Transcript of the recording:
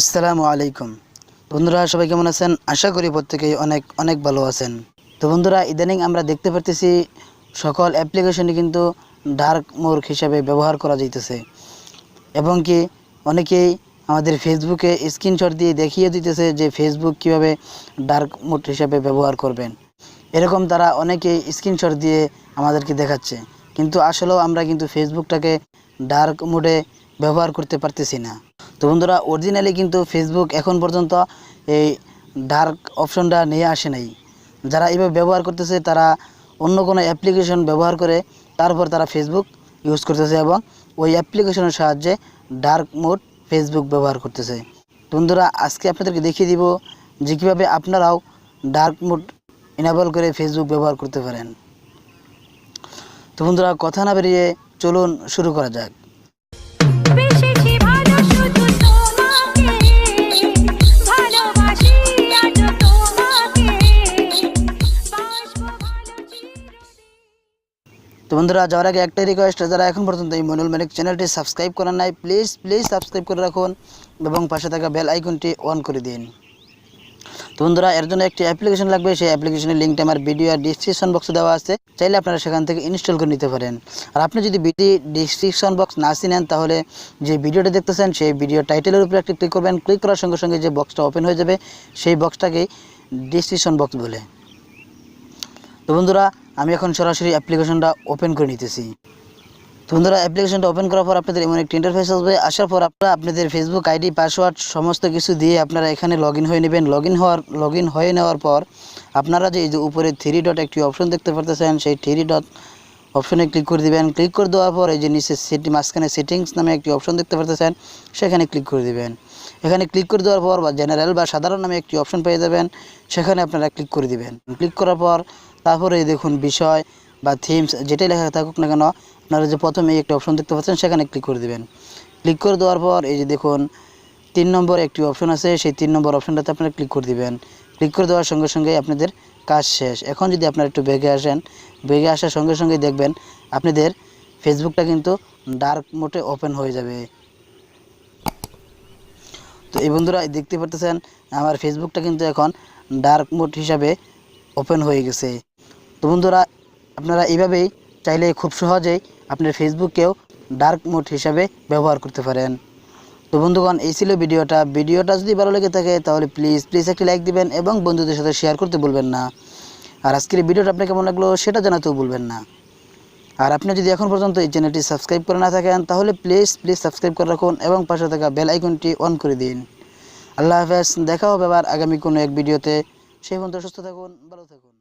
আসসালামু আলাইকুম বন্ধুরা, সবাই কেমন আছেন? আশা করি প্রত্যেকেই অনেক অনেক ভালো আছেন। তো বন্ধুরা, ইদানিং আমরা দেখতে পারতেছি সকল অ্যাপ্লিকেশনই কিন্তু ডার্ক মোড হিসাবে ব্যবহার করা যাইতেছে এবং কি অনেকেই আমাদের ফেসবুকে স্ক্রিনশট দিয়ে দেখিয়ে দিতেছে যে ফেসবুক কিভাবে ডার্ক মোড হিসাবে ব্যবহার করবেন। এরকম তারা অনেকেই স্ক্রিনশট দিয়ে আমাদেরকে দেখাচ্ছে, কিন্তু আসলেও আমরা কিন্তু ফেসবুকটাকে ডার্ক মোডে ব্যবহার করতে পারতেছি না। তো বন্ধুরা, অরিজিনালি কিন্তু ফেসবুক এখন পর্যন্ত এই ডার্ক অপশনটা নিয়ে আসে নাই। যারা এইভাবে ব্যবহার করতেছে তারা অন্য কোনো অ্যাপ্লিকেশন ব্যবহার করে তারপর তারা ফেসবুক ইউজ করতেছে এবং ওই অ্যাপ্লিকেশনের সাহায্যে ডার্ক মোড ফেসবুক ব্যবহার করতেছে। তো বন্ধুরা, আজকে আপনাদেরকে দেখিয়ে দিব যে কীভাবে আপনারাও ডার্ক মোড ইনেবল করে ফেসবুক ব্যবহার করতে পারেন। তো বন্ধুরা, কথা না বেরিয়ে চলুন শুরু করা যাক। তো বন্ধুরা, যাওয়ার আগে একটাই রিকোয়েস্ট, যারা এখন পর্যন্ত এই মইনুল মানিক চ্যানেলটি সাবস্ক্রাইব করেন নাই, প্লিজ সাবস্ক্রাইব করে রাখুন এবং পাশে থাকা বেল আইকনটি অন করে দিন। তো বন্ধুরা, এর জন্য একটি অ্যাপ্লিকেশন লাগবে। সেই অ্যাপ্লিকেশনের লিঙ্কটা আমার ভিডিও আর ডিসক্রিপশন বক্সে দেওয়া আছে, চাইলে আপনারা সেখান থেকে ইনস্টল করে নিতে পারেন। আর আপনি যদি ভিডিও ডিসক্রিপশন বক্স না চিনেন, তাহলে যে ভিডিওটা দেখতেছেন সেই ভিডিও টাইটেলের উপরে একটি ক্লিক করবেন। ক্লিক করার সঙ্গে সঙ্গে যে বক্সটা ওপেন হয়ে যাবে সেই বক্সটাকেই ডিসক্রিপশন বক্স বলে। তো বন্ধুরা, আমি এখন সরাসরি অ্যাপ্লিকেশনটা ওপেন করে নিতেছি। তো বন্ধুরা, অ্যাপ্লিকেশনটা ওপেন করার পর আপনাদের এমন একটি ইন্টারফেস আসবে। আসার পর আপনারা আপনাদের ফেসবুক আইডি, পাসওয়ার্ড সমস্ত কিছু দিয়ে আপনারা এখানে লগ ইন হয়ে নেবেন। লগ ইন হয়ে নেওয়ার পর আপনারা যে এই যে উপরে 3 ডট একটি অপশন দেখতে পারতেছেন, সেই 3 ডট অপশনে ক্লিক করে দিবেন। ক্লিক করে দেওয়ার পর এই যে নিচে মাঝখানে সেটিংস নামে একটি অপশন দেখতে পারতেছেন, সেখানে ক্লিক করে দিবেন। এখানে ক্লিক করে দেওয়ার পর বা জেনারেল বা সাধারণ নামে একটি অপশন পেয়ে যাবেন, সেখানে আপনারা ক্লিক করে দিবেন। ক্লিক করার পর তারপরে দেখুন বিষয় বা থিমস যেটাই লেখা থাকুক না কেন, আপনারা যে প্রথমে একটি অপশন দেখতে পাচ্ছেন সেখানে ক্লিক করে দিবেন। ক্লিক করে দেওয়ার পর এই যে দেখুন 3 নম্বর একটি অপশন আছে, সেই 3 নম্বর অপশনটাতে আপনারা ক্লিক করে দিবেন। ক্লিক করে দেওয়ার সঙ্গে সঙ্গে আপনাদের কাজ শেষ। এখন যদি আপনারা একটু বেগে আসেন, বেগে আসার সঙ্গে সঙ্গে দেখবেন আপনাদের ফেসবুকটা কিন্তু ডার্ক মোডে ওপেন হয়ে যাবে। তো এই বন্ধুরা, দেখতে পারতেছেন আমার ফেসবুকটা কিন্তু এখন ডার্ক মোড হিসাবে ওপেন হয়ে গেছে। তো বন্ধুরা, আপনারা এইভাবেই চাইলে খুব সহজেই আপনার ফেসবুককেও ডার্ক মোড হিসাবে ব্যবহার করতে পারেন। তো বন্ধুগণ, এই ছিল ভিডিওটা যদি ভালো লেগে থাকে তাহলে প্লিজ একটি লাইক দিবেন এবং বন্ধুদের সাথে শেয়ার করতে ভুলবেন না। আর আজকের এই ভিডিওটা আপনার কেমন লাগলো সেটা জানাতেও ভুলবেন না। আর আপনি যদি এখন পর্যন্ত এই চ্যানেলটি সাবস্ক্রাইব করে না থাকেন তাহলে প্লিজ সাবস্ক্রাইব করে রাখুন এবং পাশে থাকা বেল আইকনটি অন করে দিন। আল্লাহ হাফেজ, দেখা হবে আবার আগামী কোনো এক ভিডিওতে। সেই পর্যন্ত সুস্থ থাকুন, ভালো থাকুন।